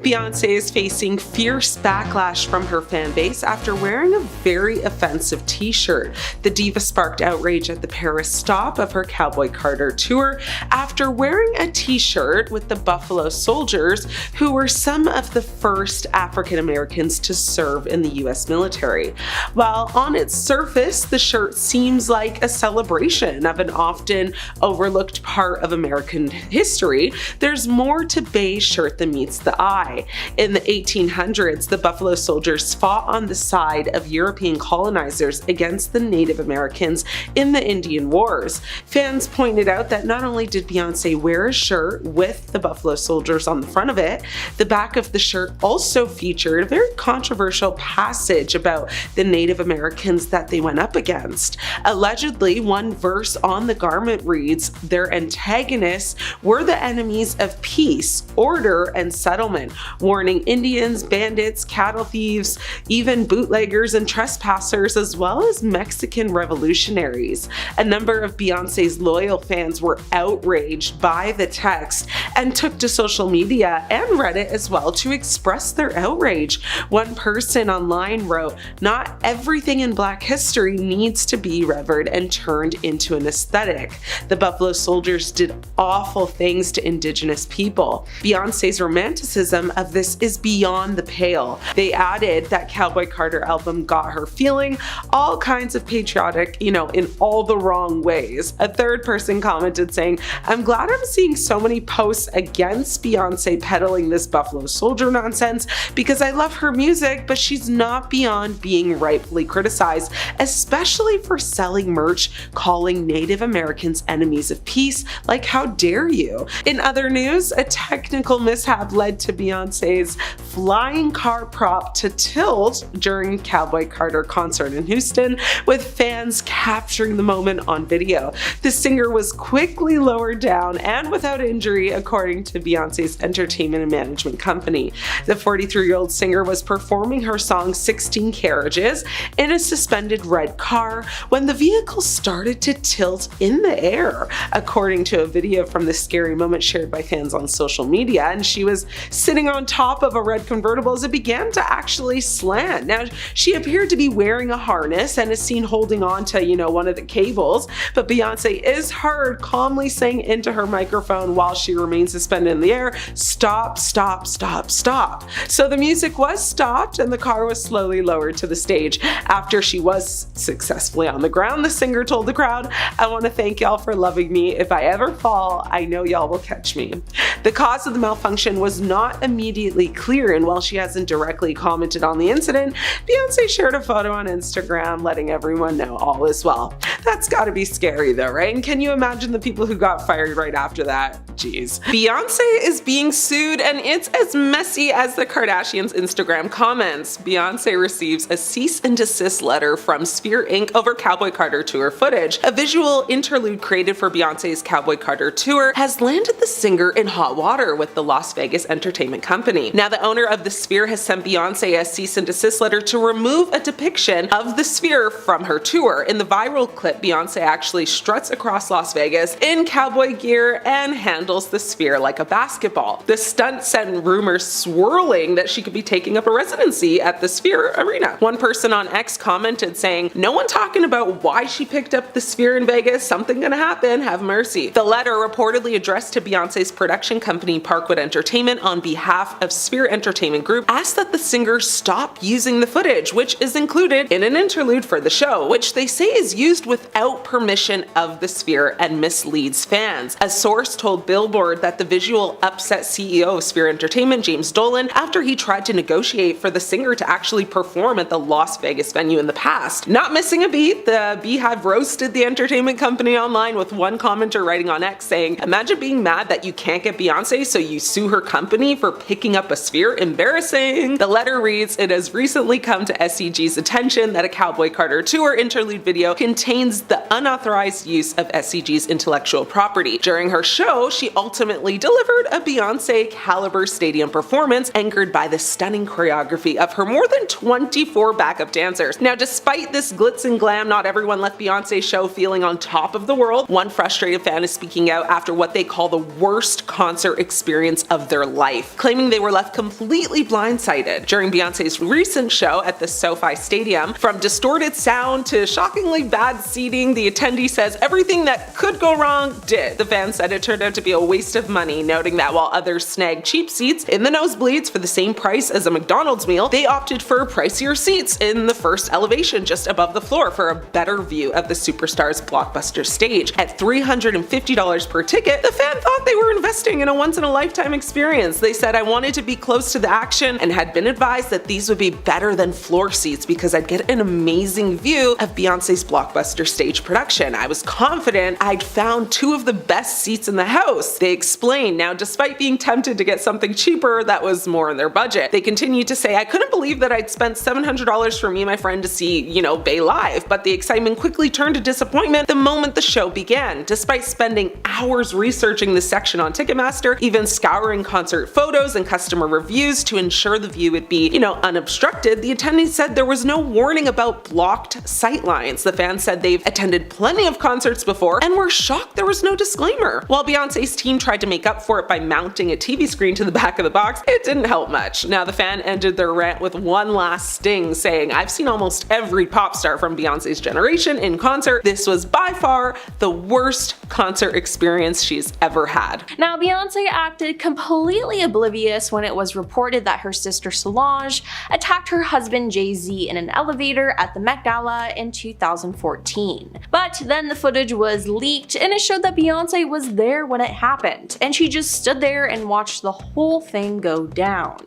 Beyonce is facing fierce backlash from her fan base after wearing a very offensive t-shirt. The diva sparked outrage at the Paris stop of her Cowboy Carter tour after wearing a t-shirt with the Buffalo Soldiers, who were some of the first African Americans to serve in the US military. While on its surface, the shirt seems like a celebration of an often overlooked part of American history, there's more to Bey's shirt than meets the eye. In the 1800s, the Buffalo Soldiers fought on the side of European colonizers against the Native Americans in the Indian Wars. Fans pointed out that not only did Beyonce wear a shirt with the Buffalo Soldiers on the front of it, the back of the shirt also featured a very controversial passage about the Native Americans that they went up against. Allegedly, one verse on the garment reads, "Their antagonists were the enemies of peace, order, and settlement," warning Indians, bandits, cattle thieves, even bootleggers and trespassers, as well as Mexican revolutionaries. A number of Beyonce's loyal fans were outraged by the text and took to social media and Reddit as well to express their outrage. One person online wrote, "Not everything in Black history needs to be revered and turned into an aesthetic. The Buffalo Soldiers did awful things to Indigenous people." Beyonce's romanticism of this is beyond the pale. They added that Cowboy Carter album got her feeling all kinds of patriotic, in all the wrong ways. A third person commented saying, "I'm glad I'm seeing so many posts against Beyonce peddling this Buffalo Soldier nonsense because I love her music, but she's not beyond being rightfully criticized, especially for selling merch calling Native Americans enemies of peace. Like, how dare you?" In other news, a technical mishap led to Beyonce's flying car prop to tilt during Cowboy Carter concert in Houston, with fans capturing the moment on video. The singer was quickly lowered down and without injury, according to Beyonce's entertainment and management company. The 43-year-old singer was performing her song 16 Carriages in a suspended red car when the vehicle started to tilt in the air, according to a video from the scary moment shared by fans on social media. And she was sitting on top of a red convertible as it began to actually slant. Now, she appeared to be wearing a harness and is seen holding on to, one of the cables, but Beyonce is heard calmly saying into her microphone while she remains suspended in the air, "Stop, stop, stop, stop." So the music was stopped and the car was slowly lowered to the stage. After she was successfully on the ground, the singer told the crowd, "I want to thank y'all for loving me. If I ever fall, I know y'all will catch me." The cause of the malfunction was not immediately clear, and while she hasn't directly commented on the incident, Beyonce shared a photo on Instagram letting everyone know all is well. That's gotta be scary though, right? And can you imagine the people who got fired right after that? Jeez. Beyonce is being sued, and it's as messy as the Kardashians' Instagram comments. Beyonce receives a cease and desist letter from Sphere Inc. over Cowboy Carter tour footage. A visual interlude created for Beyonce's Cowboy Carter tour has landed the singer in hot water with the Las Vegas entertainment company. Now, the owner of the Sphere has sent Beyonce a cease and desist letter to remove a depiction of the Sphere from her tour. In the viral clip, Beyonce actually struts across Las Vegas in cowboy gear and handles the Sphere like a basketball. The stunt sent rumors swirling that she could be taking up a residency at the Sphere Arena. One person on X commented saying, "No one talking about why she picked up the Sphere in Vegas, something gonna happen, have mercy." The letter, reportedly addressed to Beyonce's production company Parkwood Entertainment on behalf of Sphere Entertainment Group, asked that the singer stop using the footage, which is included in an interlude for the show, which they say is used without permission of the Sphere and misleads fans. A source told Billboard that the visual upset CEO of Sphere Entertainment, James Dolan, after he tried to negotiate for the singer to actually perform at the Las Vegas venue in the past. Not missing a beat, the Beehive roasted the entertainment company online, with one commenter writing on X saying, "Imagine being mad that you can't get Beyonce, so you sue her company for picking up a Sphere? Embarrassing." The letter reads, "It has recently come to SEG's attention that a Cowboy Carter tour interlude video contains the unauthorized use of SEG's intellectual property. During her show, she ultimately delivered a Beyonce caliber stadium performance anchored by the stunning choreography of her more than 24 backup dancers." Now, despite this glitz and glam, not everyone left Beyonce's show feeling on top of the world. One frustrated fan is speaking out after what they call the worst concert experience of their life, claiming claiming they were left completely blindsided. During Beyonce's recent show at the SoFi Stadium, from distorted sound to shockingly bad seating, the attendee says everything that could go wrong did. The fan said it turned out to be a waste of money, noting that while others snagged cheap seats in the nosebleeds for the same price as a McDonald's meal, they opted for pricier seats in the first elevation just above the floor for a better view of the superstar's blockbuster stage. At $350 per ticket, the fan thought they were investing in a once-in-a-lifetime experience. They said, "I wanted to be close to the action and had been advised that these would be better than floor seats because I'd get an amazing view of Beyonce's blockbuster stage production. I was confident I'd found two of the best seats in the house," they explained. Now, despite being tempted to get something cheaper that was more in their budget, they continued to say, "I couldn't believe that I'd spent $700 for me and my friend to see, Bey live," but the excitement quickly turned to disappointment the moment the show began. Despite spending hours researching the section on Ticketmaster, even scouring concert photos and customer reviews to ensure the view would be, unobstructed, the attendees said there was no warning about blocked sightlines. The fans said they've attended plenty of concerts before and were shocked there was no disclaimer. While Beyonce's team tried to make up for it by mounting a TV screen to the back of the box, it didn't help much. Now, the fan ended their rant with one last sting, saying, "I've seen almost every pop star from Beyonce's generation in concert. This was by far the worst concert experience she's ever had." Now, Beyonce acted completely oblivious when it was reported that her sister Solange attacked her husband Jay-Z in an elevator at the Met Gala in 2014. But then the footage was leaked and it showed that Beyonce was there when it happened, and she just stood there and watched the whole thing go down.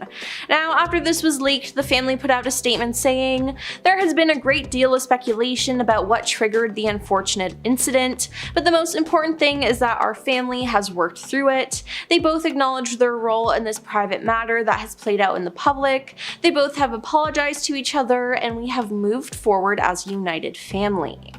Now, after this was leaked, the family put out a statement saying, "There has been a great deal of speculation about what triggered the unfortunate incident, but the most important thing is that our family has worked through it. They both acknowledged their role in this private matter that has played out in the public. They both have apologized to each other, and we have moved forward as a united family."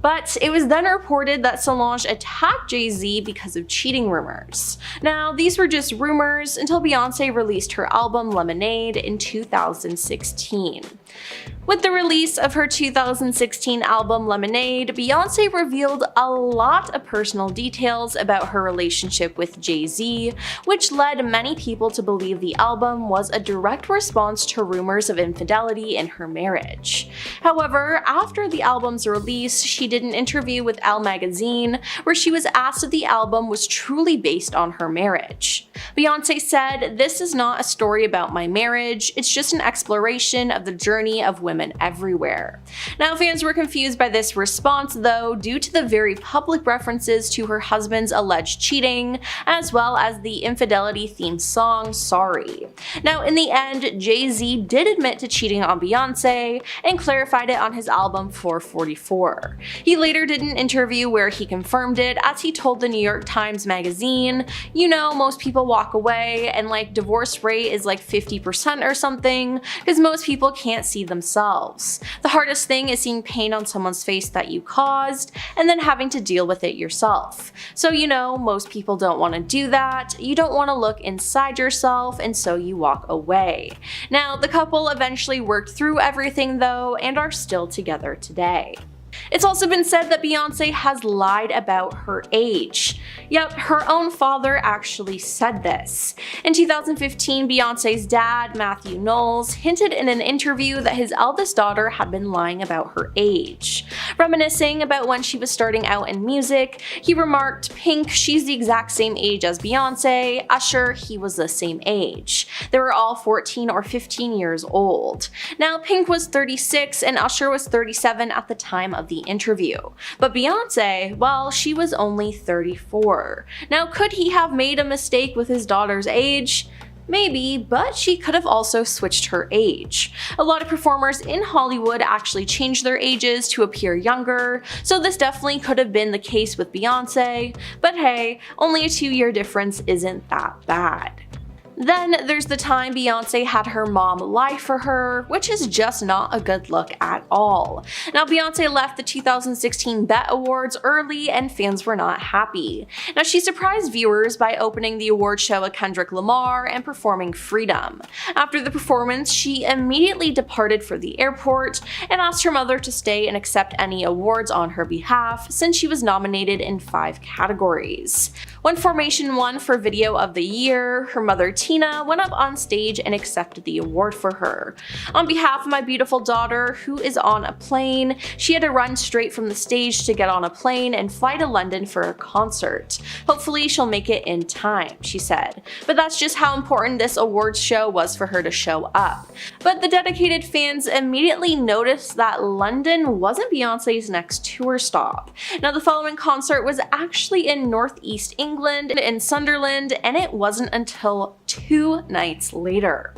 But it was then reported that Solange attacked Jay-Z because of cheating rumors. Now, these were just rumors until Beyonce released her album Lemonade in 2016. With the release of her 2016 album Lemonade, Beyonce revealed a lot of personal details about her relationship with Jay-Z, which led many people to believe the album was a direct response to rumors of infidelity in her marriage. However, after the album's release, she did an interview with Elle magazine where she was asked if the album was truly based on her marriage. Beyonce said, "This is not a story about my marriage, it's just an exploration of the journey of women everywhere." Now, fans were confused by this response though, due to the very public references to her husband's alleged cheating, as well as the infidelity-themed song Sorry. Now, in the end, Jay-Z did admit to cheating on Beyonce and clarified it on his album 444. He later did an interview where he confirmed it, as he told the New York Times magazine, "Most people walk away and divorce rate is 50% or something, because most people can't see themselves. The hardest thing is seeing pain on someone's face that you caused and then having to deal with it yourself. So most people don't want to do that. You don't want to look inside yourself, and so you walk away." Now, the couple eventually worked through everything though and are still together today. It's also been said that Beyonce has lied about her age. Yep, her own father actually said this. In 2015, Beyonce's dad, Matthew Knowles, hinted in an interview that his eldest daughter had been lying about her age. Reminiscing about when she was starting out in music, he remarked, "Pink, she's the exact same age as Beyonce. Usher, he was the same age. They were all 14 or 15 years old." Now, Pink was 36 and Usher was 37 at the time of the interview. But Beyonce, well, she was only 34. Now, could he have made a mistake with his daughter's age? Maybe, but she could have also switched her age. A lot of performers in Hollywood actually changed their ages to appear younger, so this definitely could have been the case with Beyonce, but hey, only a 2-year difference isn't that bad. Then there's the time Beyonce had her mom lie for her, which is just not a good look at all. Now, Beyonce left the 2016 BET Awards early and fans were not happy. Now, she surprised viewers by opening the award show with Kendrick Lamar and performing Freedom. After the performance, she immediately departed for the airport and asked her mother to stay and accept any awards on her behalf, since she was nominated in 5 categories. When Formation won for Video of the Year, her mother Tina went up on stage and accepted the award for her. "On behalf of my beautiful daughter, who is on a plane, she had to run straight from the stage to get on a plane and fly to London for a concert. Hopefully she'll make it in time," she said. But that's just how important this awards show was for her to show up. But the dedicated fans immediately noticed that London wasn't Beyonce's next tour stop. Now, the following concert was actually in northeast England in Sunderland, and it wasn't until 2 nights later.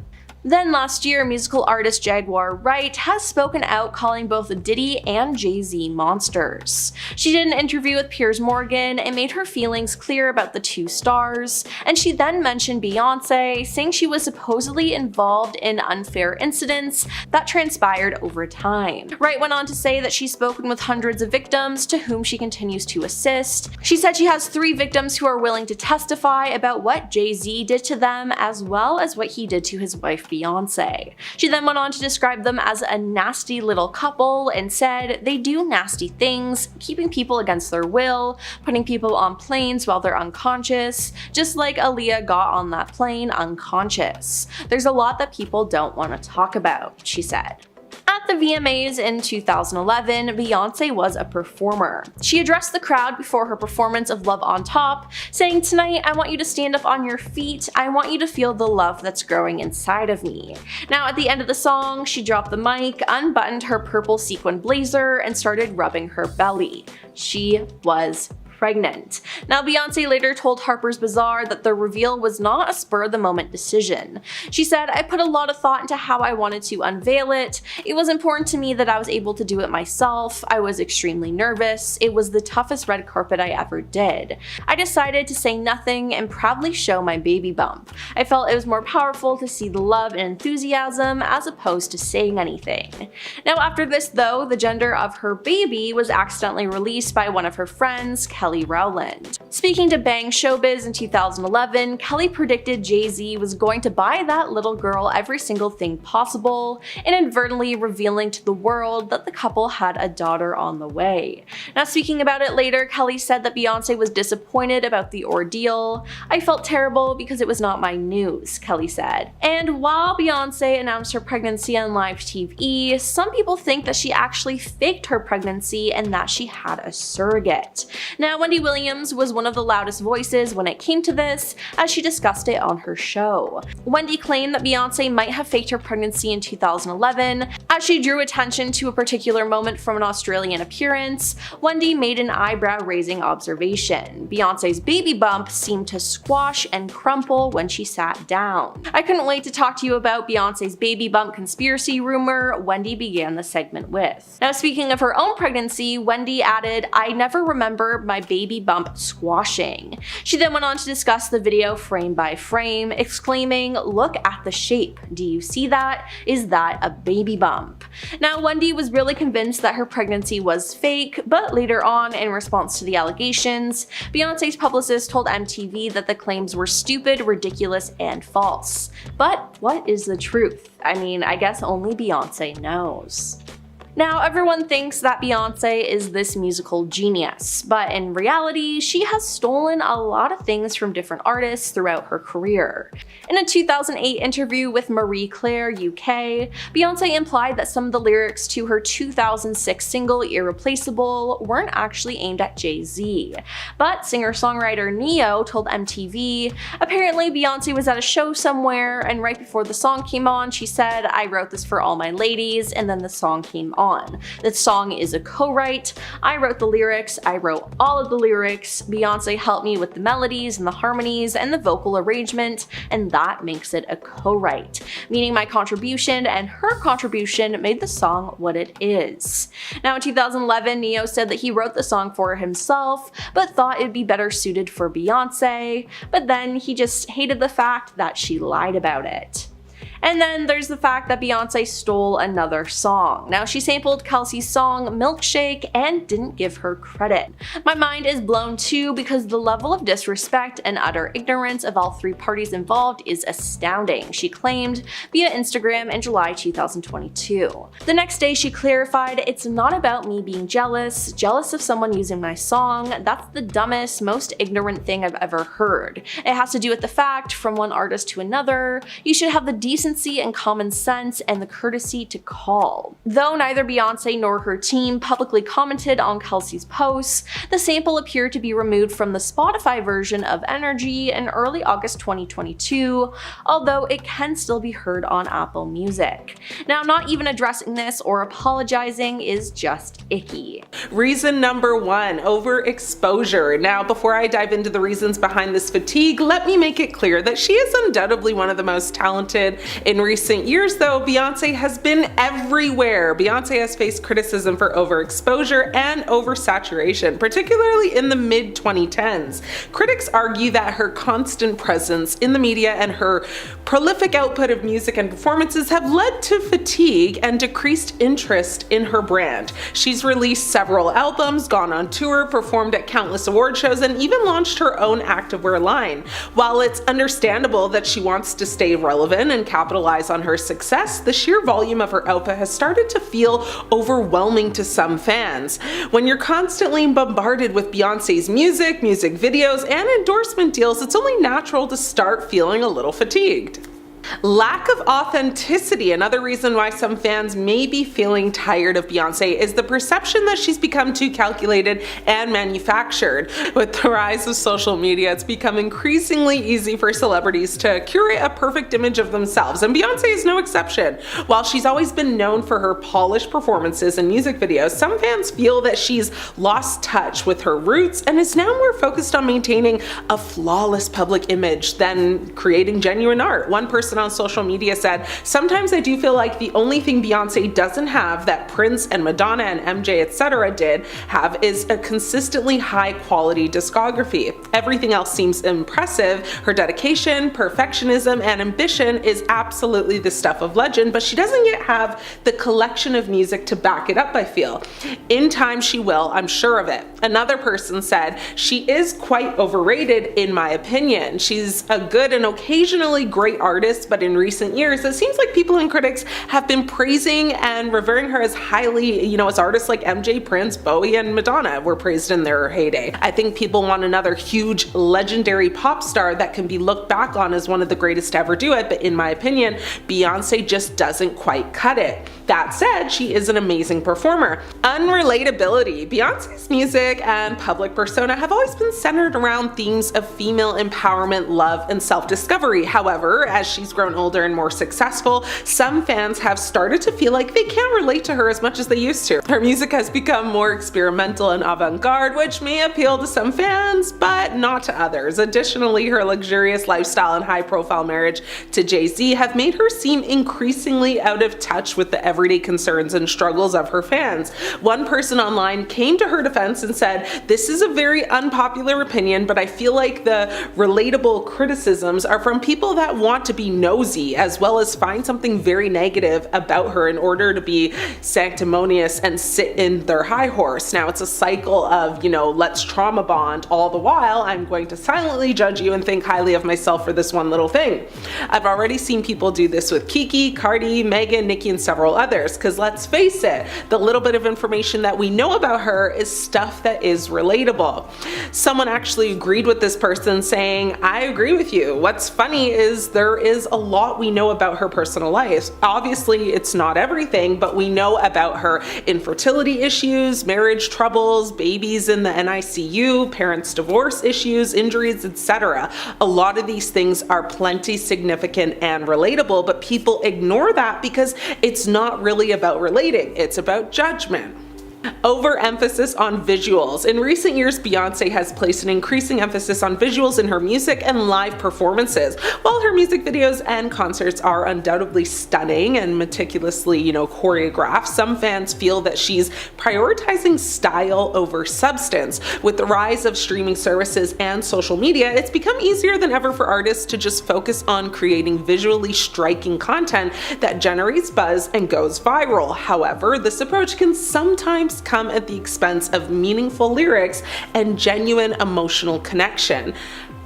Then last year, musical artist Jaguar Wright has spoken out calling both Diddy and Jay-Z monsters. She did an interview with Piers Morgan and made her feelings clear about the two stars, and she then mentioned Beyonce, saying she was supposedly involved in unfair incidents that transpired over time. Wright went on to say that she's spoken with hundreds of victims to whom she continues to assist. She said she has 3 victims who are willing to testify about what Jay-Z did to them as well as what he did to his wife Beyonce. She then went on to describe them as a nasty little couple and said they do nasty things, keeping people against their will, putting people on planes while they're unconscious, just like Aaliyah got on that plane unconscious. There's a lot that people don't want to talk about, she said. At the VMAs in 2011, Beyonce was a performer. She addressed the crowd before her performance of Love on Top, saying, "Tonight, I want you to stand up on your feet. I want you to feel the love that's growing inside of me." Now, at the end of the song, she dropped the mic, unbuttoned her purple sequin blazer, and started rubbing her belly. She was pregnant. Now, Beyonce later told Harper's Bazaar that the reveal was not a spur-of-the-moment decision. She said, "I put a lot of thought into how I wanted to unveil it. It was important to me that I was able to do it myself. I was extremely nervous. It was the toughest red carpet I ever did. I decided to say nothing and proudly show my baby bump. I felt it was more powerful to see the love and enthusiasm as opposed to saying anything." Now, after this though, the gender of her baby was accidentally released by one of her friends, Kelly Rowland. Speaking to Bang Showbiz in 2011, Kelly predicted Jay-Z was going to buy that little girl every single thing possible, inadvertently revealing to the world that the couple had a daughter on the way. Now, speaking about it later, Kelly said that Beyonce was disappointed about the ordeal. "I felt terrible because it was not my news," Kelly said. And while Beyonce announced her pregnancy on live TV, some people think that she actually faked her pregnancy and that she had a surrogate. Now, Wendy Williams was one of the loudest voices when it came to this, as she discussed it on her show. Wendy claimed that Beyonce might have faked her pregnancy in 2011, as she drew attention to a particular moment from an Australian appearance. Wendy made an eyebrow-raising observation. Beyonce's baby bump seemed to squash and crumple when she sat down. "I couldn't wait to talk to you about Beyonce's baby bump conspiracy rumor," Wendy began the segment with. Now, speaking of her own pregnancy, Wendy added, "I never remember my baby bump squashing." She then went on to discuss the video frame by frame, exclaiming, "Look at the shape. Do you see that? Is that a baby bump?" Now, Wendy was really convinced that her pregnancy was fake, but later on, in response to the allegations, Beyonce's publicist told MTV that the claims were stupid, ridiculous, and false. But what is the truth? I mean, I guess only Beyonce knows. Now, everyone thinks that Beyonce is this musical genius, but in reality, she has stolen a lot of things from different artists throughout her career. In a 2008 interview with Marie Claire UK, Beyonce implied that some of the lyrics to her 2006 single Irreplaceable weren't actually aimed at Jay-Z. But singer-songwriter Ne-Yo told MTV, "Apparently Beyonce was at a show somewhere, and right before the song came on, she said, 'I wrote this for all my ladies,' and then the song came on. The song is a co-write. I wrote the lyrics, I wrote all of the lyrics. Beyonce helped me with the melodies and the harmonies and the vocal arrangement, and that makes it a co-write, meaning my contribution and her contribution made the song what it is." Now, in 2011, Ne-Yo said that he wrote the song for himself, but thought it'd be better suited for Beyonce, but then he just hated the fact that she lied about it. And then there's the fact that Beyonce stole another song. Now, she sampled Kelsey's song Milkshake and didn't give her credit. My mind is blown too because the level of disrespect and utter ignorance of all three parties involved is astounding, she claimed via Instagram in July 2022. The next day she clarified, "It's not about me being jealous of someone using my song. That's the dumbest, most ignorant thing I've ever heard. It has to do with the fact, from one artist to another, you should have the decency and common sense and the courtesy to call." Though neither Beyonce nor her team publicly commented on Kelsey's posts, the sample appeared to be removed from the Spotify version of Energy in early August 2022, although it can still be heard on Apple Music. Now, not even addressing this or apologizing is just icky. Reason number 1, overexposure. Now, before I dive into the reasons behind this fatigue, let me make it clear that she is undoubtedly one of the most talented. In recent years, though, Beyonce has been everywhere. Beyonce has faced criticism for overexposure and oversaturation, particularly in the mid-2010s. Critics argue that her constant presence in the media and her prolific output of music and performances have led to fatigue and decreased interest in her brand. She's released several albums, gone on tour, performed at countless award shows, and even launched her own activewear line. While it's understandable that she wants to stay relevant and capitalize on her success, the sheer volume of her output has started to feel overwhelming to some fans. When you're constantly bombarded with Beyonce's music videos, and endorsement deals, it's only natural to start feeling a little fatigued. Lack of authenticity. Another reason why some fans may be feeling tired of Beyonce is the perception that she's become too calculated and manufactured. With the rise of social media, it's become increasingly easy for celebrities to curate a perfect image of themselves, and Beyonce is no exception. While she's always been known for her polished performances and music videos, some fans feel that she's lost touch with her roots and is now more focused on maintaining a flawless public image than creating genuine art. One person on social media said, "Sometimes I do feel like the only thing Beyonce doesn't have that Prince and Madonna and MJ etc. did have is a consistently high quality discography. Everything else seems impressive. Her dedication, perfectionism, and ambition is absolutely the stuff of legend, but she doesn't yet have the collection of music to back it up, I feel. In time she will, I'm sure of it." Another person said, "She is quite overrated in my opinion. She's a good and occasionally great artist, but in recent years, it seems like people and critics have been praising and revering her as highly, as artists like MJ, Prince, Bowie, and Madonna were praised in their heyday. I think people want another huge, legendary pop star that can be looked back on as one of the greatest to ever do it, but in my opinion, Beyonce just doesn't quite cut it. That said, she is an amazing performer." Unrelatability. Beyonce's music and public persona have always been centered around themes of female empowerment, love, and self-discovery. However, as she's grown older and more successful, some fans have started to feel like they can't relate to her as much as they used to. Her music has become more experimental and avant-garde, which may appeal to some fans, but not to others. Additionally, her luxurious lifestyle and high-profile marriage to Jay-Z have made her seem increasingly out of touch with the everyday concerns and struggles of her fans. One person online came to her defense and said, "This is a very unpopular opinion, but I feel like the relatable criticisms are from people that want to be nosy, as well as find something very negative about her in order to be sanctimonious and sit in their high horse." Now, it's a cycle of, let's trauma bond all the while I'm going to silently judge you and think highly of myself for this one little thing. I've already seen people do this with Kiki, Cardi, Megan, Nicki, and several others, because let's face it, the little bit of information that we know about her is stuff that is relatable. Someone actually agreed with this person, saying, "I agree with you. What's funny is there is a lot we know about her personal life. Obviously, it's not everything, but we know about her infertility issues, marriage troubles, babies in the NICU, parents' divorce issues, injuries, etc. A lot of these things are plenty significant and relatable, but people ignore that because it's not really about relating, it's about judgment." Overemphasis on visuals. In recent years, Beyonce has placed an increasing emphasis on visuals in her music and live performances. While her music videos and concerts are undoubtedly stunning and meticulously, choreographed, some fans feel that she's prioritizing style over substance. With the rise of streaming services and social media, it's become easier than ever for artists to just focus on creating visually striking content that generates buzz and goes viral. However, this approach can sometimes come at the expense of meaningful lyrics and genuine emotional connection.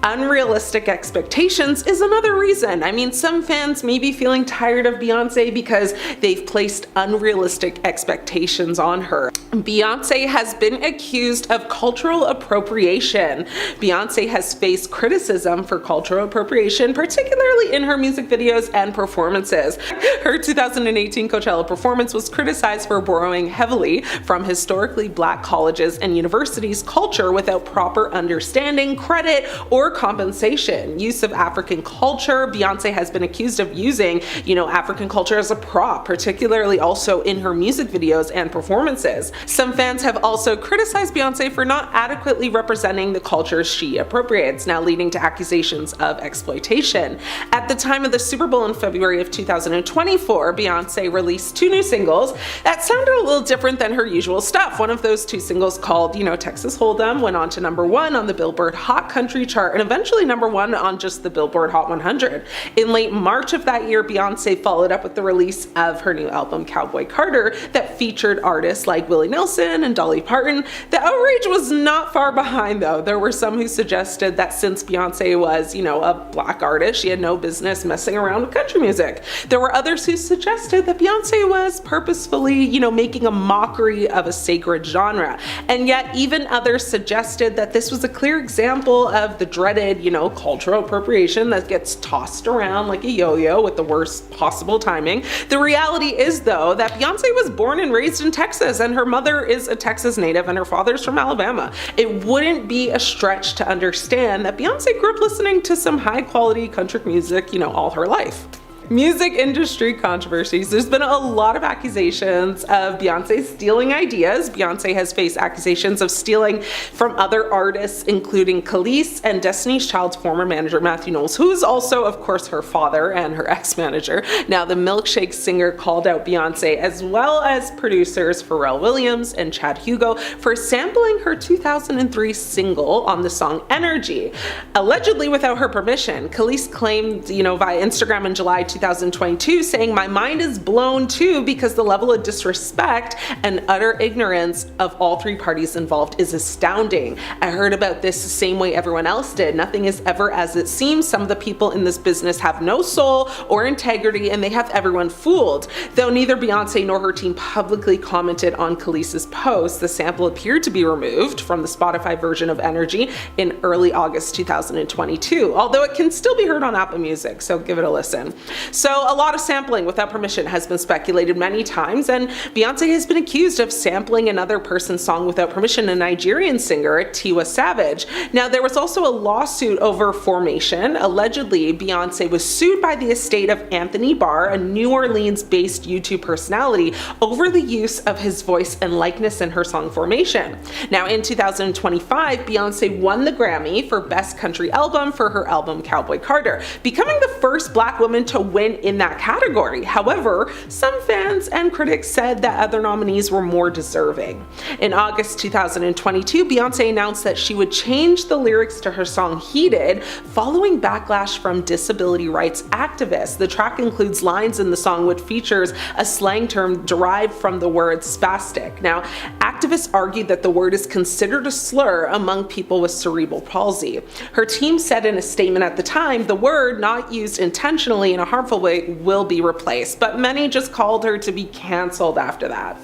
Unrealistic expectations is another reason. I mean, some fans may be feeling tired of Beyonce because they've placed unrealistic expectations on her. Beyonce has been accused of cultural appropriation. Beyonce has faced criticism for cultural appropriation, particularly in her music videos and performances. Her 2018 Coachella performance was criticized for borrowing heavily from historically Black colleges and universities' culture without proper understanding, credit, or compensation. Use of African culture. Beyonce has been accused of using, African culture as a prop, particularly also in her music videos and performances. Some fans have also criticized Beyonce for not adequately representing the cultures she appropriates, now leading to accusations of exploitation. At the time of the Super Bowl in February of 2024, Beyonce released 2 new singles that sounded a little different than her usual stuff. One of those 2 singles, called, Texas Hold'em, went on to #1 on the Billboard Hot Country chart and eventually #1 on just the Billboard Hot 100. In late March of that year, Beyonce followed up with the release of her new album Cowboy Carter that featured artists like Willie Nelson and Dolly Parton. The outrage was not far behind, though. There were some who suggested that since Beyonce was, a Black artist, she had no business messing around with country music. There were others who suggested that Beyonce was purposefully, making a mockery of a sacred genre. And yet even others suggested that this was a clear example of the dreaded, cultural appropriation that gets tossed around like a yo-yo with the worst possible timing. The reality is, though, that Beyonce was born and raised in Texas, and her mother is a Texas native and her father's from Alabama. It wouldn't be a stretch to understand that Beyonce grew up listening to some high-quality country music, all her life. Music industry controversies. There's been a lot of accusations of Beyonce stealing ideas. Beyonce has faced accusations of stealing from other artists, including Khalees and Destiny's Child's former manager Matthew Knowles, who is also, of course, her father and her ex-manager. Now, the Milkshake singer called out Beyonce, as well as producers Pharrell Williams and Chad Hugo, for sampling her 2003 single on the song Energy, allegedly without her permission. Khalees claimed, via Instagram in July 2022, saying, "My mind is blown too because the level of disrespect and utter ignorance of all 3 parties involved is astounding. I heard about this the same way everyone else did. Nothing is ever as it seems. Some of the people in this business have no soul or integrity and they have everyone fooled." Though neither Beyonce nor her team publicly commented on Khalees' post, the sample appeared to be removed from the Spotify version of Energy in early August 2022, although it can still be heard on Apple Music, so give it a listen. So a lot of sampling without permission has been speculated many times, and Beyonce has been accused of sampling another person's song without permission, a Nigerian singer, Tiwa Savage. Now, there was also a lawsuit over Formation. Allegedly, Beyonce was sued by the estate of Anthony Barr, a New Orleans-based YouTube personality, over the use of his voice and likeness in her song Formation. Now, in 2025, Beyonce won the Grammy for Best Country Album for her album Cowboy Carter, becoming the first Black woman to win in that category. However, some fans and critics said that other nominees were more deserving. In August 2022, Beyonce announced that she would change the lyrics to her song Heated following backlash from disability rights activists. The track includes lines in the song which features a slang term derived from the word spastic. Now, activists argued that the word is considered a slur among people with cerebral palsy. Her team said in a statement at the time, the word, not used intentionally in a harmful way, will be replaced, but many just called her to be cancelled after that.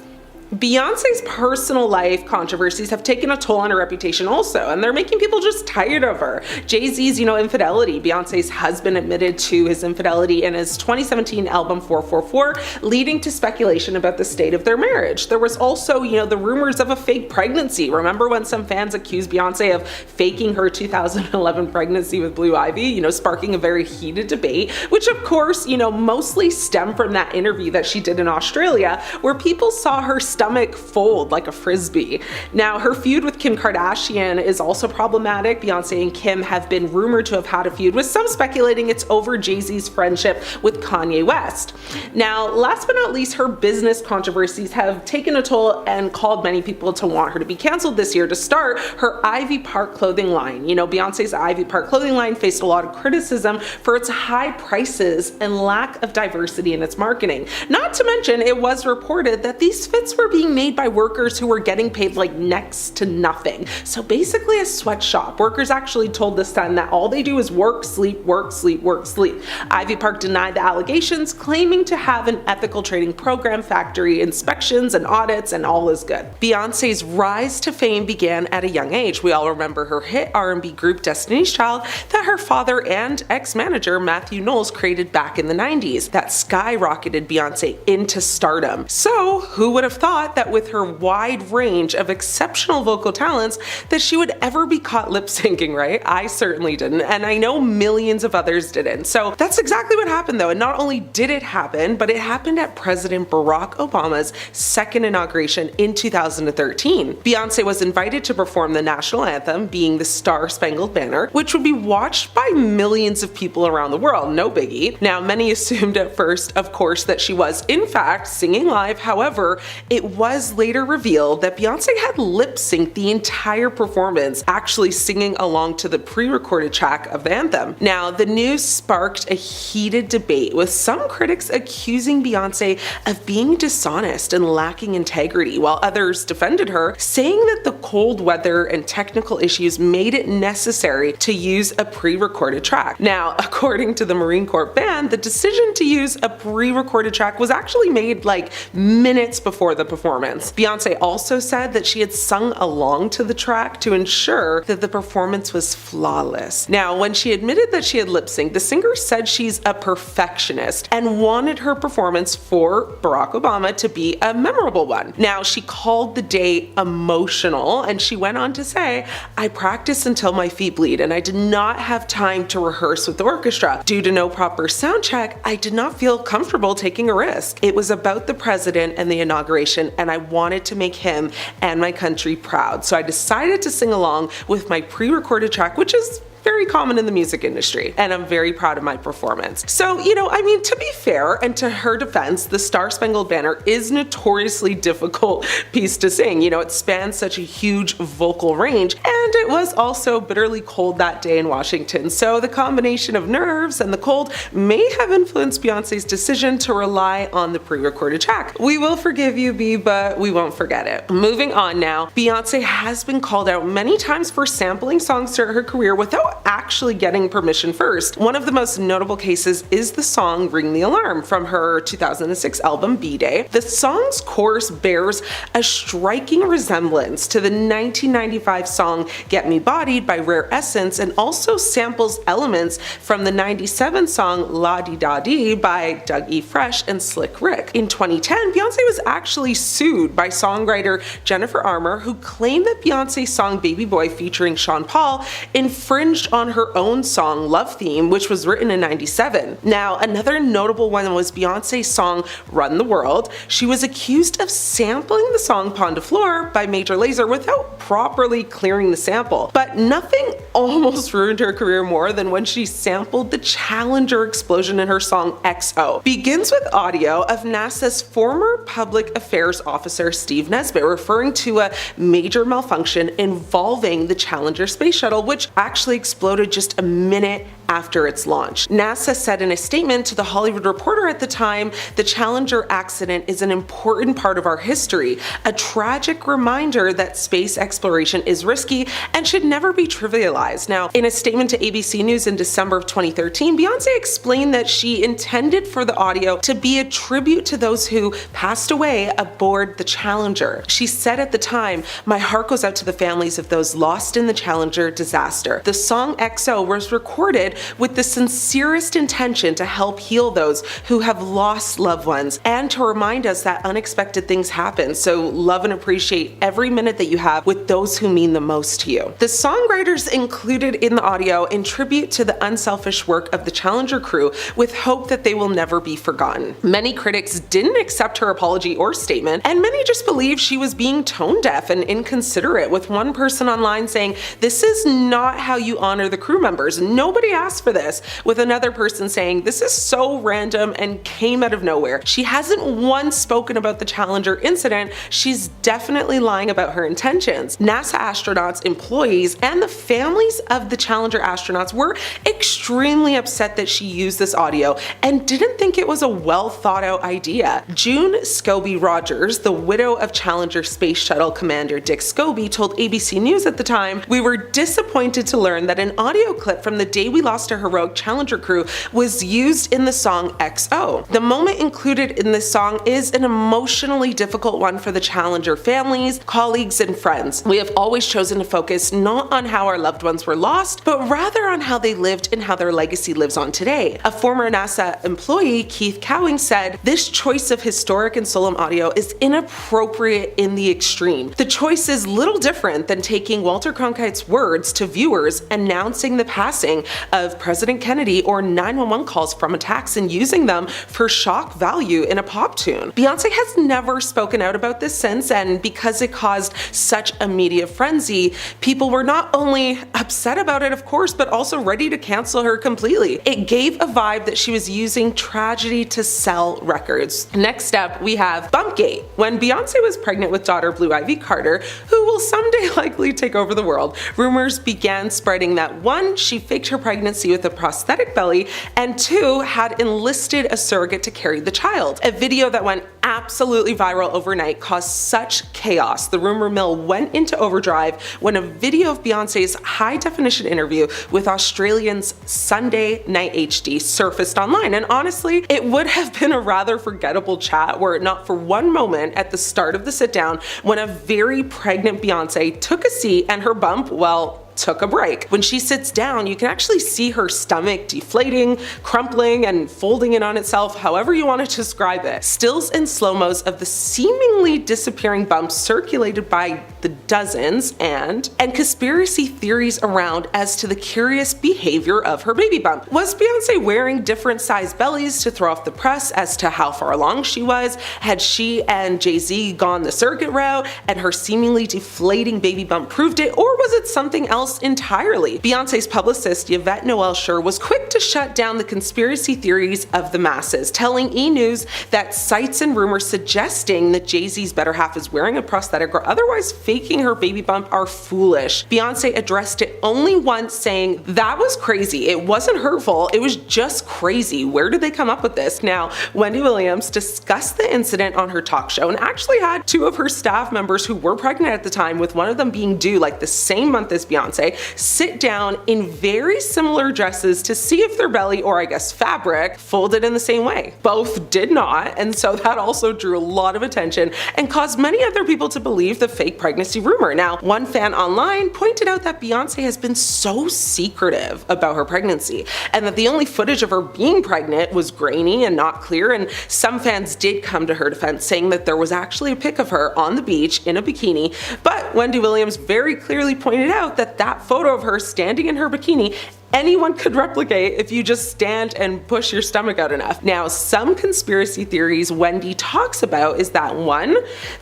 Beyonce's personal life controversies have taken a toll on her reputation also, and they're making people just tired of her. Jay-Z's, infidelity. Beyonce's husband admitted to his infidelity in his 2017 album 444, leading to speculation about the state of their marriage. There was also, the rumors of a fake pregnancy. Remember when some fans accused Beyonce of faking her 2011 pregnancy with Blue Ivy, sparking a very heated debate, which of course, mostly stemmed from that interview that she did in Australia, where people saw her stomach fold like a frisbee. Now, her feud with Kim Kardashian is also problematic. Beyonce and Kim have been rumored to have had a feud, with some speculating it's over Jay-Z's friendship with Kanye West. Now, last but not least, her business controversies have taken a toll and called many people to want her to be canceled this year. To start, her Ivy Park clothing line. You know, Beyonce's Ivy Park clothing line faced a lot of criticism for its high prices and lack of diversity in its marketing. Not to mention, it was reported that these fits were being made by workers who were getting paid like next to nothing. So basically a sweatshop. Workers actually told The Sun that all they do is work, sleep, work, sleep, work, sleep. Ivy Park denied the allegations, claiming to have an ethical trading program, factory inspections and audits, and all is good. Beyonce's rise to fame began at a young age. We all remember her hit R&B group Destiny's Child that her father and ex-manager Matthew Knowles created back in the 90s. That skyrocketed Beyonce into stardom. So who would have thought that with her wide range of exceptional vocal talents that she would ever be caught lip syncing, right? I certainly didn't, and I know millions of others didn't. So that's exactly what happened though, and not only did it happen, but it happened at President Barack Obama's second inauguration in 2013. Beyonce was invited to perform the national anthem, being the Star-Spangled Banner, which would be watched by millions of people around the world, no biggie. Now, many assumed at first, of course, that she was in fact singing live. However, it was later revealed that Beyonce had lip-synced the entire performance, actually singing along to the pre-recorded track of the anthem. Now, the news sparked a heated debate, with some critics accusing Beyonce of being dishonest and lacking integrity, while others defended her, saying that the cold weather and technical issues made it necessary to use a pre-recorded track. Now, according to the Marine Corps band, the decision to use a pre-recorded track was actually made like minutes before the performance. Beyonce also said that she had sung along to the track to ensure that the performance was flawless. Now, when she admitted that she had lip-synced, the singer said she's a perfectionist and wanted her performance for Barack Obama to be a memorable one. Now, she called the day emotional, and she went on to say, "I practiced until my feet bleed, and I did not have time to rehearse with the orchestra. Due to no proper sound check, I did not feel comfortable taking a risk. It was about the president and the inauguration, and I wanted to make him and my country proud. So I decided to sing along with my pre-recorded track," which is very common in the music industry, and I'm very proud of my performance. So, you know, I mean, to be fair, and to her defense, the Star-Spangled Banner is notoriously difficult piece to sing. You know, it spans such a huge vocal range, and it was also bitterly cold that day in Washington. So the combination of nerves and the cold may have influenced Beyonce's decision to rely on the pre-recorded track. We will forgive you, B, but we won't forget it. Moving on now, Beyonce has been called out many times for sampling songs throughout her career without actually getting permission first. One of the most notable cases is the song Ring the Alarm from her 2006 album B-Day. The song's chorus bears a striking resemblance to the 1995 song Get Me Bodied by Rare Essence, and also samples elements from the 97 song La Di Da Di by Doug E. Fresh and Slick Rick. In 2010, Beyonce was actually sued by songwriter Jennifer Armour, who claimed that Beyonce's song Baby Boy featuring Sean Paul infringed on her own song Love Theme, which was written in 97. Now, another notable one was Beyonce's song Run the World. She was accused of sampling the song Pon de Floor by Major Lazer without properly clearing the sample. But nothing almost ruined her career more than when she sampled the Challenger explosion in her song XO. Begins with audio of NASA's former public affairs officer Steve Nesbitt referring to a major malfunction involving the Challenger space shuttle, which actually exploded just a minute after its launch. NASA said in a statement to The Hollywood Reporter at the time, "The Challenger accident is an important part of our history, a tragic reminder that space exploration is risky and should never be trivialized." Now, in a statement to ABC News in December of 2013, Beyonce explained that she intended for the audio to be a tribute to those who passed away aboard the Challenger. She said at the time, "My heart goes out to the families of those lost in the Challenger disaster. The song XO was recorded with the sincerest intention to help heal those who have lost loved ones and to remind us that unexpected things happen. So love and appreciate every minute that you have with those who mean the most to you. The songwriters included in the audio in tribute to the unselfish work of the Challenger crew with hope that they will never be forgotten. Many critics didn't accept her apology or statement, and many just believed she was being tone deaf and inconsiderate, with one person online saying, "This is not how you honor the crew members. Nobody asked for this," with another person saying, "This is so random and came out of nowhere. She hasn't once spoken about the Challenger incident. She's definitely lying about her intentions." NASA astronauts, employees, and the families of the Challenger astronauts were extremely upset that she used this audio and didn't think it was a well thought out idea. June Scobie Rogers, the widow of Challenger Space Shuttle Commander Dick Scobie, told ABC News at the time, "We were disappointed to learn that an audio clip from the day we lost a heroic Challenger crew was used in the song XO. The moment included in this song is an emotionally difficult one for the Challenger families, colleagues, and friends. We have always chosen to focus not on how our loved ones were lost, but rather on how they lived and how their legacy lives on today." A former NASA employee, Keith Cowing, said, "This choice of historic and solemn audio is inappropriate in the extreme. The choice is little different than taking Walter Cronkite's words to viewers announcing the passing of President Kennedy or 911 calls from attacks and using them for shock value in a pop tune." Beyonce has never spoken out about this since, and because it caused such a media frenzy, people were not only upset about it, of course, but also ready to cancel her completely. It gave a vibe that she was using tragedy to sell records. Next up, we have Bumpgate. When Beyonce was pregnant with daughter Blue Ivy Carter, who will someday likely take over the world, rumors began spreading that 1, she faked her pregnancy with a prosthetic belly, and 2, had enlisted a surrogate to carry the child. A video that went absolutely viral overnight caused such chaos. The rumor mill went into overdrive when a video of Beyonce's high-definition interview with Australian's Sunday Night HD surfaced online, and honestly, it would have been a rather forgettable chat were it not for one moment at the start of the sit-down when a very pregnant Beyonce took a seat and her bump, well, took a break. When she sits down, you can actually see her stomach deflating, crumpling, and folding in on itself, however you want to describe it. Stills and slow-mos of the seemingly disappearing bumps circulated by the dozens, and conspiracy theories around as to the curious behavior of her baby bump. Was Beyonce wearing different sized bellies to throw off the press as to how far along she was? Had she and Jay-Z gone the surrogate route and her seemingly deflating baby bump proved it, or was it something else entirely? Beyonce's publicist Yvette Noel Schur was quick to shut down the conspiracy theories of the masses, telling E! News that sites and rumors suggesting that Jay-Z's better half is wearing a prosthetic or otherwise faking her baby bump are foolish. Beyonce addressed it only once, saying, "That was crazy. It wasn't hurtful. It was just crazy. Where did they come up with this?" Now, Wendy Williams discussed the incident on her talk show and actually had 2 of her staff members who were pregnant at the time, with one of them being due like the same month as Beyonce, sit down in very similar dresses to see if their belly, or I guess fabric, folded in the same way. Both did not, and so that also drew a lot of attention and caused many other people to believe the fake pregnancy rumor. Now, one fan online pointed out that Beyonce has been so secretive about her pregnancy, and that the only footage of her being pregnant was grainy and not clear, and some fans did come to her defense, saying that there was actually a pic of her on the beach in a bikini, but Wendy Williams very clearly pointed out that that photo of her standing in her bikini anyone could replicate if you just stand and push your stomach out enough. Now, some conspiracy theories Wendy talks about is that 1,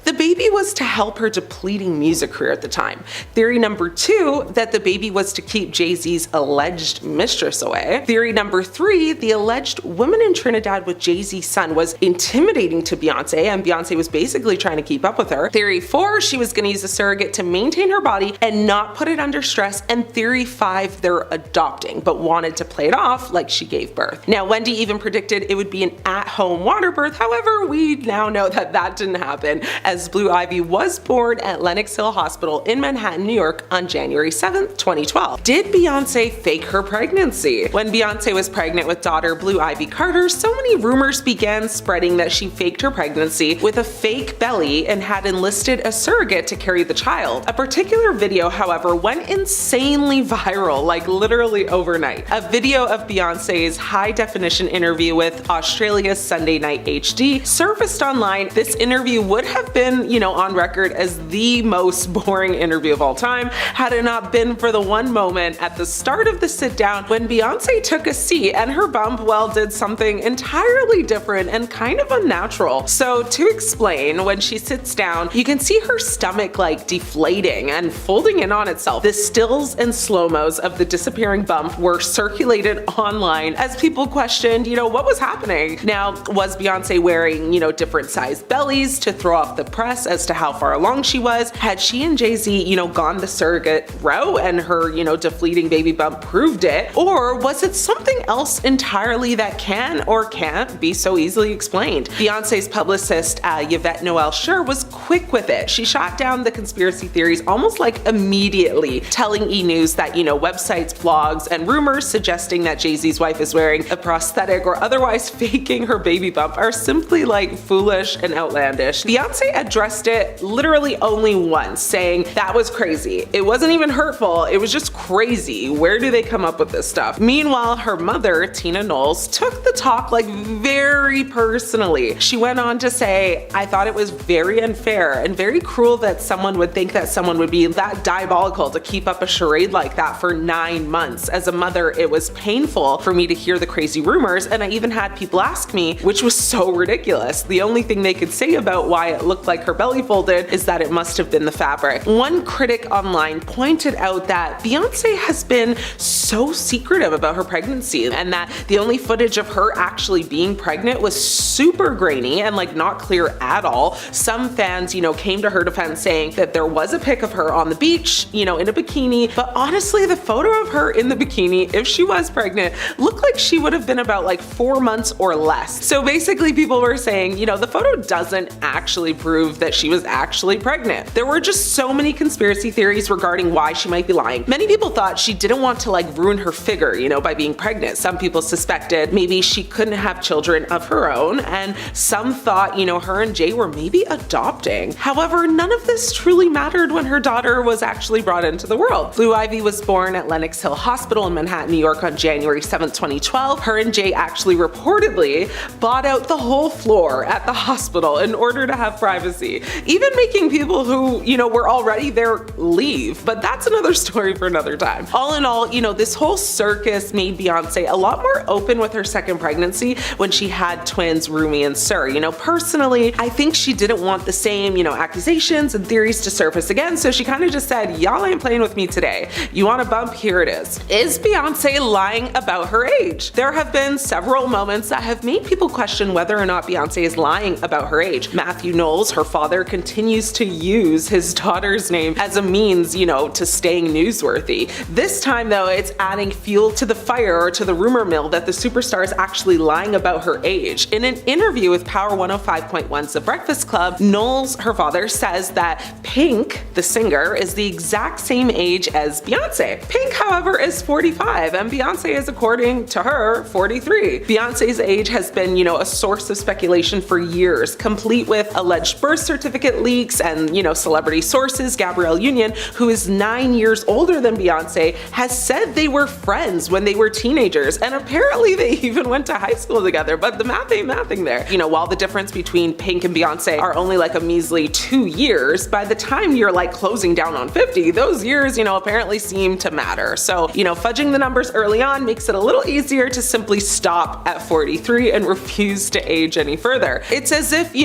the baby was to help her depleting music career at the time. Theory number 2, that the baby was to keep Jay-Z's alleged mistress away. Theory number 3, the alleged woman in Trinidad with Jay-Z's son was intimidating to Beyonce, and Beyonce was basically trying to keep up with her. Theory 4, she was going to use a surrogate to maintain her body and not put it under stress. And theory 5, they're adopting, but wanted to play it off like she gave birth. Now, Wendy even predicted it would be an at-home water birth. However, we now know that that didn't happen, as Blue Ivy was born at Lenox Hill Hospital in Manhattan, New York on January 7th, 2012. Did Beyonce fake her pregnancy? When Beyonce was pregnant with daughter Blue Ivy Carter, so many rumors began spreading that she faked her pregnancy with a fake belly and had enlisted a surrogate to carry the child. A particular video, however, went insanely viral, like literally overnight. A video of Beyonce's high-definition interview with Australia's Sunday Night HD surfaced online. This interview would have been, on record as the most boring interview of all time had it not been for the one moment at the start of the sit-down when Beyonce took a seat and her bump, did something entirely different and kind of unnatural. So to explain, when she sits down, you can see her stomach deflating and folding in on itself. The stills and slow-mos of the disappearing bump were circulated online as people questioned, what was happening? Now, was Beyonce wearing, different sized bellies to throw off the press as to how far along she was? Had she and Jay-Z, gone the surrogate route and her, deflating baby bump proved it? Or was it something else entirely that can or can't be so easily explained? Beyonce's publicist, Yvette Noel Schur, was quick with it. She shot down the conspiracy theories almost immediately, telling E! News that, websites, blogs, and rumors suggesting that Jay-Z's wife is wearing a prosthetic or otherwise faking her baby bump are simply foolish and outlandish. Beyonce addressed it literally only once, saying that was crazy. It wasn't even hurtful, it was just crazy. Where do they come up with this stuff? Meanwhile, her mother, Tina Knowles, took the talk very personally. She went on to say, I thought it was very unfair and very cruel that someone would think that someone would be that diabolical to keep up a charade like that for 9 months. As a mother, it was painful for me to hear the crazy rumors, and I even had people ask me, which was so ridiculous. The only thing they could say about why it looked like her belly folded is that it must have been the fabric. One critic online pointed out that Beyonce has been so secretive about her pregnancy and that the only footage of her actually being pregnant was super grainy and not clear at all. Some fans, came to her defense saying that there was a pic of her on the beach, in a bikini, but honestly the photo of her in the bikini, if she was pregnant, looked like she would have been about 4 months or less. So basically people were saying, the photo doesn't actually prove that she was actually pregnant. There were just so many conspiracy theories regarding why she might be lying. Many people thought she didn't want to ruin her figure, by being pregnant. Some people suspected maybe she couldn't have children of her own, and some thought, her and Jay were maybe adopting. However, none of this truly mattered when her daughter was actually brought into the world. Blue Ivy was born at Lenox Hill Hospital in Manhattan, New York on January 7, 2012. Her and Jay actually reportedly bought out the whole floor at the hospital in order to have privacy, even making people who, were already there leave. But that's another story for another time. All in all, this whole circus made Beyonce a lot more open with her second pregnancy when she had twins Rumi and Sir. Personally, I think she didn't want the same, accusations and theories to surface again, so she kind of just said, y'all ain't playing with me today. You want a bump? Here it is. Is Beyonce lying about her age? There have been several moments that have made people question whether or not Beyonce is lying about her age. Matthew Knowles, her father, continues to use his daughter's name as a means, to staying newsworthy. This time though, it's adding fuel to the fire or to the rumor mill that the superstar is actually lying about her age. In an interview with Power 105.1's The Breakfast Club, Knowles, her father, says that Pink, the singer, is the exact same age as Beyonce. Pink, however, is 45 and Beyonce is, according to her, 43. Beyonce's age has been, a source of speculation for years, complete with alleged birth certificate leaks and, celebrity sources. Gabrielle Union, who is 9 years older than Beyonce, has said they were friends when they were teenagers, and apparently they even went to high school together, but the math ain't mathing there. While the difference between Pink and Beyonce are only a measly 2 years, by the time you're closing down on 50, those years, apparently seem to matter. So, fudging the numbers early on makes it a little easier to simply stop at 43 and refuse to age any further. It's as if,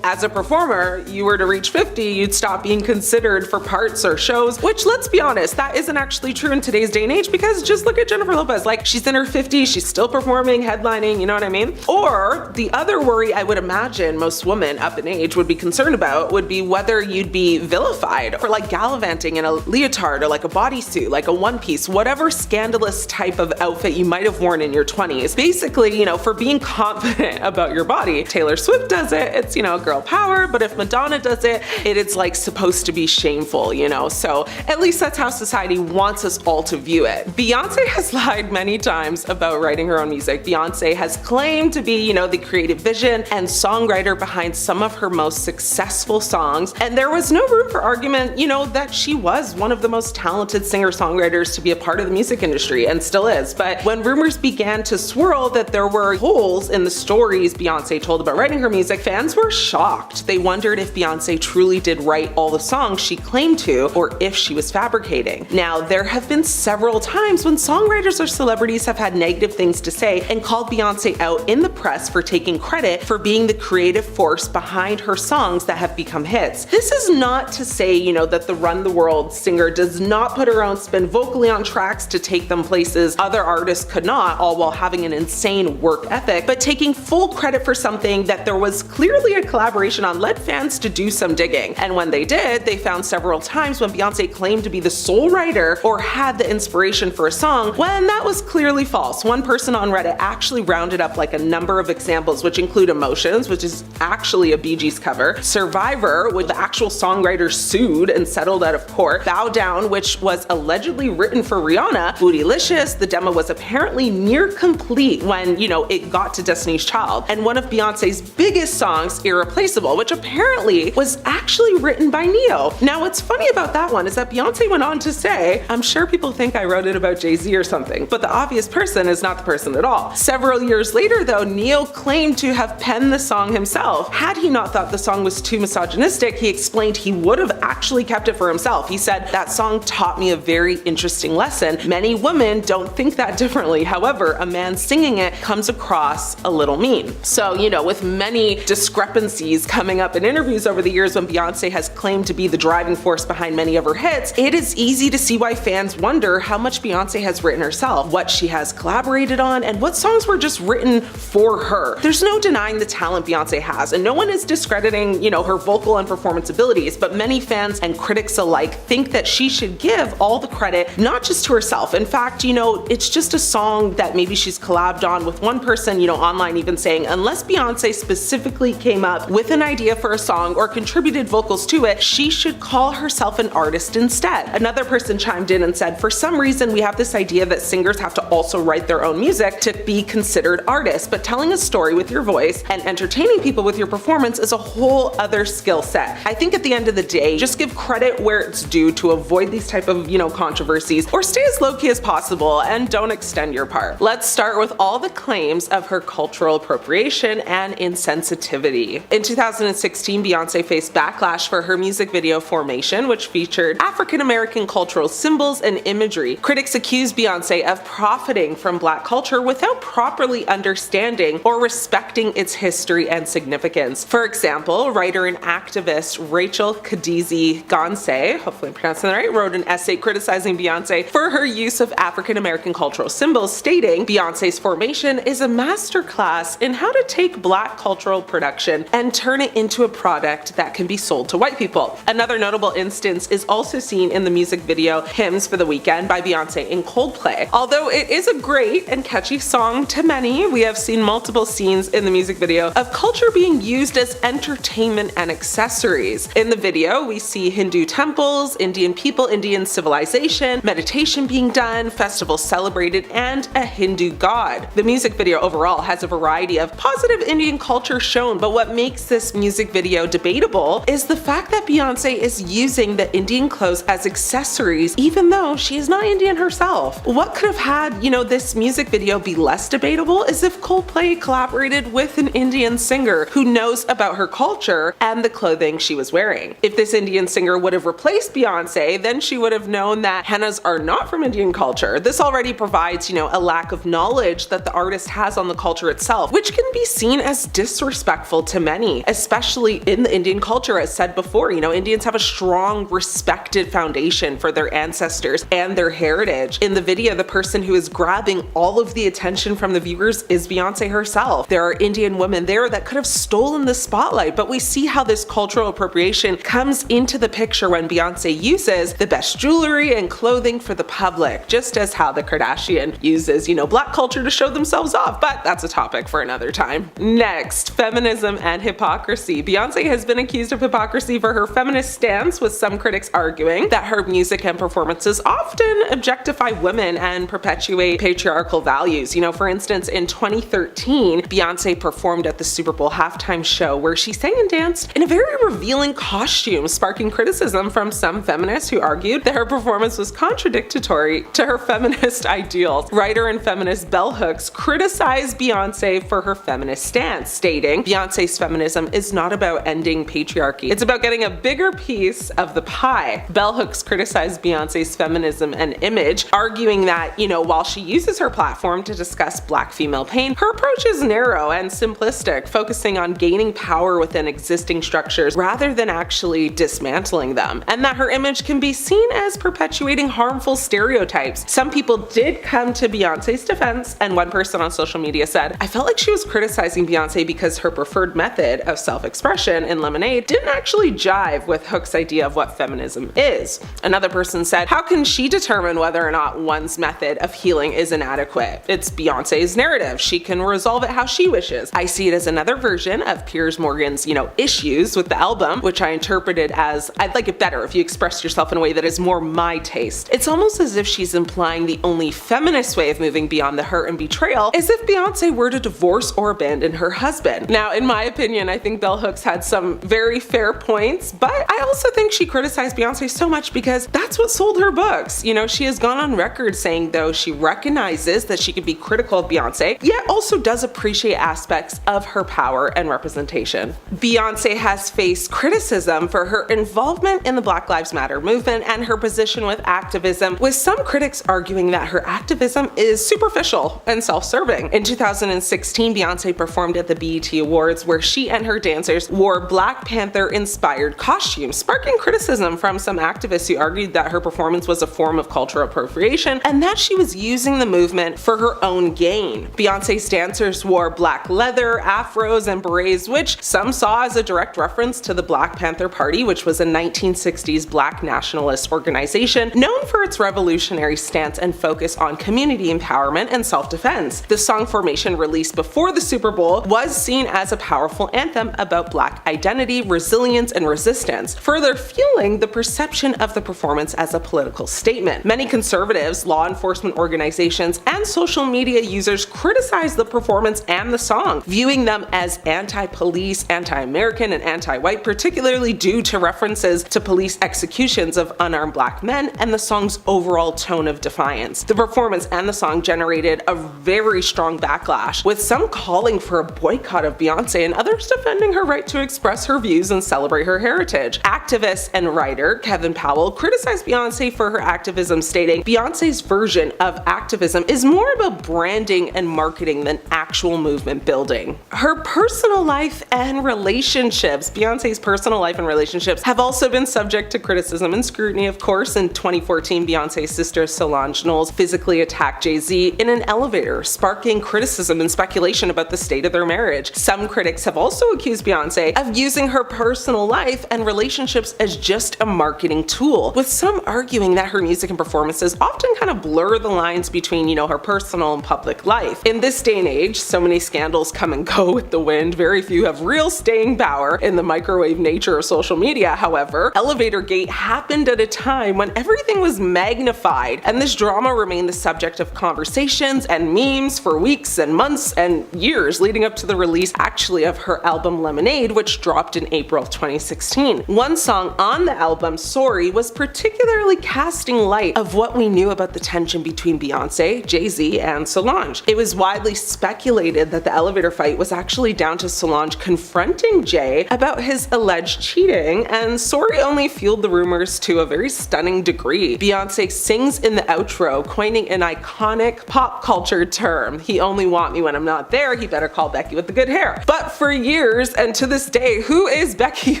as a performer, you were to reach 50, you'd stop being considered for parts or shows, which, let's be honest, that isn't actually true in today's day and age, because just look at Jennifer Lopez. She's in her 50s, she's still performing, headlining, you know what I mean? Or the other worry I would imagine most women up in age would be concerned about would be whether you'd be vilified for gallivanting in a leotard or a bodysuit, a one piece, whatever scandalous type of outfit you might have worn in your 20s. Basically, for being confident about your body. Taylor Swift does it, it's, girl power, but if Madonna does it, it's supposed to be shameful, So at least that's how society wants us all to view it. Beyonce has lied many times about writing her own music. Beyonce has claimed to be, the creative vision and songwriter behind some of her most successful songs, and there was no room for argument, that she was one of the most talented singer-songwriters to be a part of the music industry and still is. But when rumors began to swirl that there were holes in the stories Beyonce told about writing her music, fans were shocked. They wondered if Beyonce truly did write all the songs she claimed to, or if she was fabricating. Now, there have been several times when songwriters or celebrities have had negative things to say and called Beyonce out in the press for taking credit for being the creative force behind her songs that have become hits. This is not to say, that the Run the World singer does not put her own spin vocally on tracks to take them places other artists could not, all while having an insane work ethic, but taking full credit for something that there was clearly a collaboration on led fans to do some digging. And when they did, they found several times when Beyonce claimed to be the sole writer or had the inspiration for a song, when that was clearly false. One person on Reddit actually rounded up like a number of examples, which include Emotions, which is actually a Bee Gees cover, Survivor, with the actual songwriter sued and settled out of court, Bow Down, which was allegedly written for Rihanna, Bootylicious, the demo was apparently near complete when, it got to Destiny's Child, and one of Beyonce's biggest songs, Irreplaceable, which apparently was actually written by Neo. Now, what's funny about that one is that Beyonce went on to say, "I'm sure people think I wrote it about Jay-Z or something, but the obvious person is not the person at all." Several years later, though, Neo claimed to have penned the song himself. Had he not thought the song was too misogynistic, he explained he would have actually kept it for himself. He said, "That song taught me a very interesting lesson. Many women don't think that differently. However, a man singing it comes across a little mean." So, with many discrepancies coming up in interviews over the years when Beyonce has claimed to be the driving force behind many of her hits, it is easy to see why fans wonder how much Beyonce has written herself, what she has collaborated on, and what songs were just written for her. There's no denying the talent Beyonce has, and no one is discrediting, her vocal and performance abilities, but many fans and critics alike think that she should give all the credit, not just to herself. In fact, it's just a song that maybe she's collabed on with one person, online even saying, unless Beyonce specifically came up with an idea for a song or contributed vocals to it, she should call herself an artist instead. Another person chimed in and said, "For some reason, we have this idea that singers have to also write their own music to be considered artists, but telling a story with your voice and entertaining people with your performance is a whole other skill set. I think at the end of the day, just give credit where it's due to avoid these type of, controversies, or stay as low-key as possible and don't extend your part." Let's start with all the claims of her cultural appropriation and insensitivity. In 2016, Beyonce faced backlash for her music video Formation, which featured African-American cultural symbols and imagery. Critics accused Beyonce of profiting from Black culture without properly understanding or respecting its history and significance. For example, writer and activist Rachel Kadizi Gonse, hopefully I'm pronouncing that right, wrote an essay criticizing Beyonce for her use of African-American cultural symbols, stating, "Beyonce's Formation is a masterclass in how to take Black cultural production and turn it into a product that can be sold to white people." Another notable instance is also seen in the music video Hymns for the Weekend by Beyonce and Coldplay. Although it is a great and catchy song to many, we have seen multiple scenes in the music video of culture being used as entertainment and accessories. In the video, we see Hindu temples, Indian people, Indian civilization, meditation being done, festivals celebrated, and a Hindu god. The music video overall has a variety of positive Indian culture shown, but what makes this music video debatable is the fact that Beyonce is using the Indian clothes as accessories, even though she is not Indian herself. What could have had, this music video be less debatable is if Coldplay collaborated with an Indian singer who knows about her culture and the clothing she was wearing. If this Indian singer would have replaced Beyonce, then she would have known that hennas are not from Indian culture. This already provides, a lack of knowledge that the artist has on the culture itself, which can be seen as disrespectful to many, especially in the Indian culture. As said before, Indians have a strong, respected foundation for their ancestors and their heritage. In the video, the person who is grabbing all of the attention from the viewers is Beyonce herself. There are Indian women there that could have stolen the spotlight, but we see how this cultural appropriation comes into the picture when Beyonce uses the best jewelry and clothing for the public, just as how the Kardashian uses, Black culture to show themselves off, but that's a topic for another time. Next, feminism and hypocrisy. Beyonce has been accused of hypocrisy for her feminist stance, with some critics arguing that her music and performances often objectify women and perpetuate patriarchal values. For instance, in 2013, Beyonce performed at the Super Bowl halftime show where she sang and danced in a very revealing costume, sparking criticism from some feminists who argued that her performance was contradictory to her feminist ideals. Writer and feminist bell hooks criticized Beyonce for her feminist stance, stating, "Beyonce's feminism is not about ending patriarchy. It's about getting a bigger piece of the pie." Bell hooks criticized Beyonce's feminism and image, arguing that, while she uses her platform to discuss Black female pain, her approach is narrow and simplistic, focusing on gaining power within existing structures rather than actually dismantling them, and that her image can be seen as perpetuating harmful stereotypes. Some people did come to Beyonce's defense, and one person on social media said, "I felt like she was criticizing Beyonce because her preferred method of self-expression in Lemonade didn't actually jive with Hook's idea of what feminism is." Another person said, "How can she determine whether or not one's method of healing is inadequate? It's Beyonce's narrative. She can resolve it how she wishes. I see it as another version of Piers Morgan's, issues with the album, which I interpreted as, I'd like it better if you express yourself in a way that is more my taste." It's almost as if she's implying the only feminist way of moving beyond the hurt and betrayal is if Beyonce were to divorce or abandon her husband. Now, in my opinion, I think Bell Hooks had some very fair points, but I also think she criticized Beyonce so much because that's what sold her books. She has gone on record saying, though, she recognizes that she could be critical of Beyonce, yet also does appreciate aspects of her power and representation. Beyonce has faced criticism for her involvement in the Black Lives Matter movement and her position with activism, with some critics arguing that her activism is superficial and self-serving. In 2016, Beyonce performed at the BET Awards, where she and her dancers wore Black Panther-inspired costumes, sparking criticism from some activists who argued that her performance was a form of cultural appropriation and that she was using the movement for her own gain. Beyonce's dancers wore black leather, afros, and berets, which some saw as a direct reference to the Black Panther Party, which was a 1960s Black nationalist organization known for its revolutionary stance and focus on community empowerment and self-defense. The song Formation, released before the Super Bowl, was seen as a powerful anthem about Black identity, resilience, and resistance, further fueling the perception of the performance as a political statement. Many conservatives, law enforcement organizations, and social media users criticized the performance and the song, viewing them as anti-police, anti-American, and anti-white, particularly due to references to police executions of unarmed Black men and the song's overall tone of defiance. The performance and the song generated a very strong backlash, with some calling for a boycott of Beyonce and others defending her right to express her views and celebrate her heritage. Activist and writer Kevin Powell criticized Beyonce for her activism, stating, "Beyonce's version of activism is more about branding and marketing than actual movement building." Her personal life and relationships, Beyonce's personal life and relationships, have also been subject to criticism and scrutiny, of course. In 2014, Beyonce's sister Solange Knowles physically attacked Jay-Z in an elevator, sparking criticism and speculation about the state of their marriage. Some critics have also accused Beyonce of using her personal life and relationships as just a marketing tool, with some arguing that her music and performances often kind of blur the lines between, her personal and public life. In this day and age, so many scandals come and go with the wind. Very few have real staying power in the microwave nature of social media. However, Elevator Gate happened at a time when everything was magnified, and this drama remained the subject of conversations and memes for weeks and months and years leading up to the release actually of her album Lemonade, which dropped in April of 2016. One song on the album, Sorry, was particularly casting light of what we knew about the tension between Beyonce, Jay-Z, and Solange. It was widely speculated that the elevator fight was actually down to Solange confronting Jay about his alleged cheating, and Sorry only fueled the rumors to a very stunning degree. Beyonce sings in the outro, coining an iconic pop culture term, "He only want me when I'm not there, he better call Becky with the good hair." But for years, and to this day, who is Becky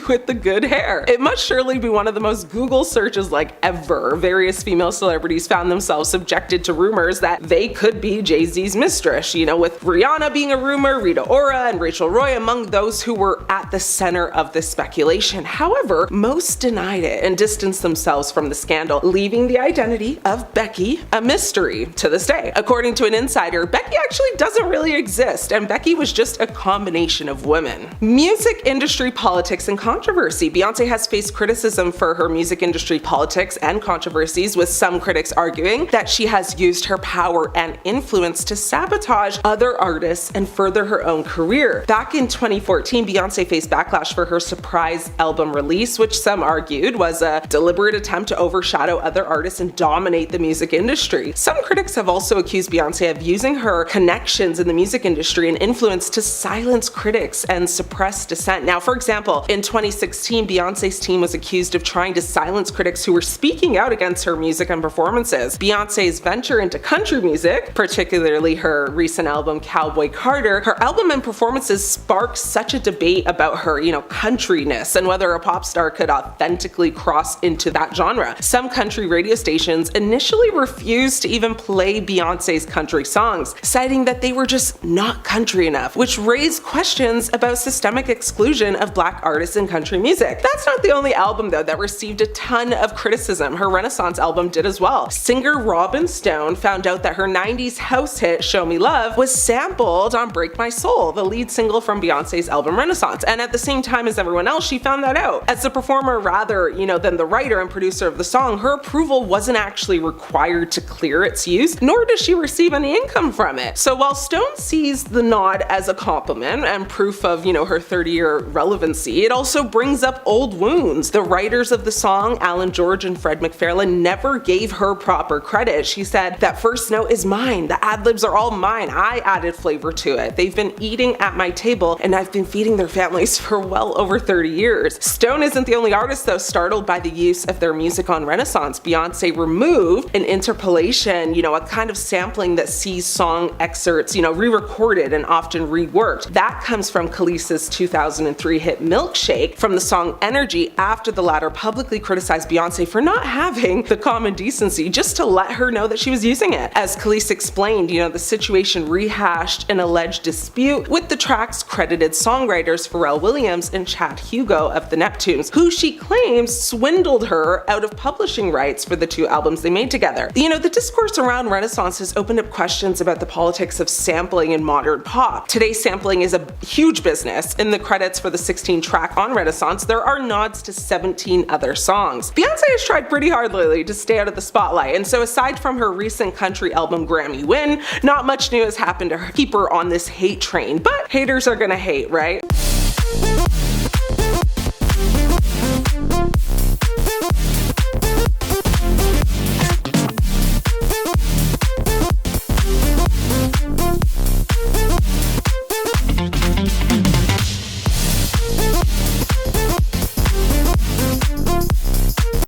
with the good hair? It must surely be one of the most Google searches ever. Various female celebrities found themselves subjected to rumors that they could be Jay-Z's mistress, with Rihanna being a rumor, Rita Ora, and Rachel Roy among those who were at the center of this speculation. However, most denied it and distanced themselves from the scandal, leaving the identity of Becky a mystery to this day. According to an insider, Becky actually doesn't really exist, and Becky was just a combination of women. Music industry politics and controversy. Beyonce has faced criticism for her music industry politics and controversies, with some critics arguing that she has used her power and influence to sabotage other artists and further her own career. Back in 2014, Beyonce faced backlash for her surprise album release, which some argued was a deliberate attempt to overshadow other artists and dominate dominate the music industry. Some critics have also accused Beyonce of using her connections in the music industry and influence to silence critics and suppress dissent. Now, for example, in 2016, Beyonce's team was accused of trying to silence critics who were speaking out against her music and performances. Beyonce's venture into country music, particularly her recent album Cowboy Carter, her album and performances sparked such a debate about her, countryness and whether a pop star could authentically cross into that genre. Some country radio stations initially refused to even play Beyonce's country songs, citing that they were just not country enough, which raised questions about systemic exclusion of Black artists in country music. That's not the only album, though, that received a ton of criticism. Her Renaissance album did as well. Singer Robin Stone found out that her 90s house hit Show Me Love was sampled on Break My Soul, the lead single from Beyonce's album Renaissance, and at the same time as everyone else, she found that out. As the performer rather, than the writer and producer of the song, her approval wasn't actually required to clear its use, nor does she receive any income from it. So while Stone sees the nod as a compliment and proof of, her 30-year relevancy, it also brings up old wounds. The writers of the song, Alan George and Fred McFarlane, never gave her proper credit. She said, "That first note is mine. The ad-libs are all mine. I added flavor to it. They've been eating at my table and I've been feeding their families for well over 30 years. Stone isn't the only artist, though, startled by the use of their music on Renaissance. Beyonce removed an interpolation, a kind of sampling that sees song excerpts, re-recorded and often reworked. That comes from Khaleesi's 2003 hit Milkshake from the song Energy, after the latter publicly criticized Beyonce for not having the common decency just to let her know that she was using it. As Khaleesi explained, the situation rehashed an alleged dispute with the track's credited songwriters Pharrell Williams and Chad Hugo of the Neptunes, who she claims swindled her out of publishing rights for the two albums they made together. The discourse around Renaissance has opened up questions about the politics of sampling in modern pop. Today, sampling is a huge business. In the credits for the 16-track on Renaissance, there are nods to 17 other songs. Beyonce has tried pretty hard lately to stay out of the spotlight, and so aside from her recent country album Grammy win, not much new has happened to keep her on this hate train, but haters are gonna hate, right?